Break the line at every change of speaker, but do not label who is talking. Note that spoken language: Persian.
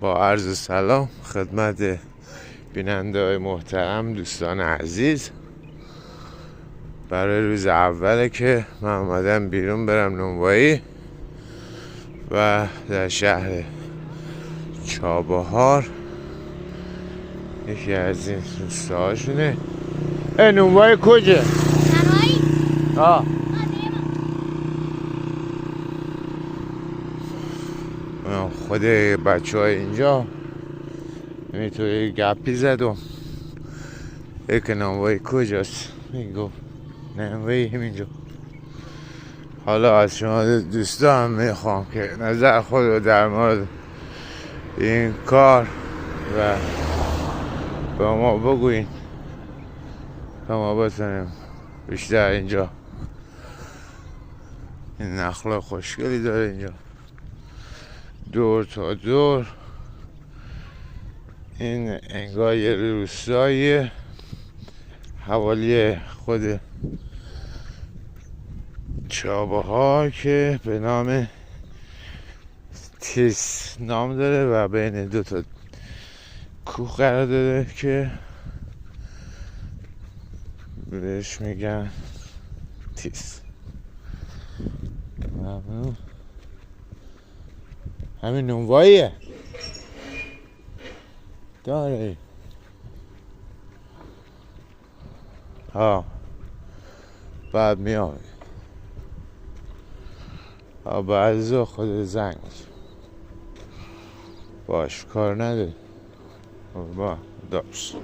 با عرض سلام خدمت بیننده های محترم، دوستان عزیز. برای روز اوله که من اومدم بیرون برم نونوایی و در شهر چابهار یکی از این روستاهاشونه. نونوایی کجا؟ نونوایی؟ خود بچه های اینجا اینطوری گپی زدم یک نونوایی کجاست؟ میگو نونوایی همینجا. حالا از شما دوستان میخوام که نظر خود رو در مورد این کار و به ما بگوین تا ما بتونیم بیشتر اینجا. این نخل خوشگلی داره اینجا دور تا دور. این انگار یه روستایی حوالی خود چابهار که به نام تیس نام داره و بین دو تا کوه قرار داره که بهش میگن تیس. همین نونواییه داره. بعد میاد بعضی خود زنگ باش کار نداره با داشت.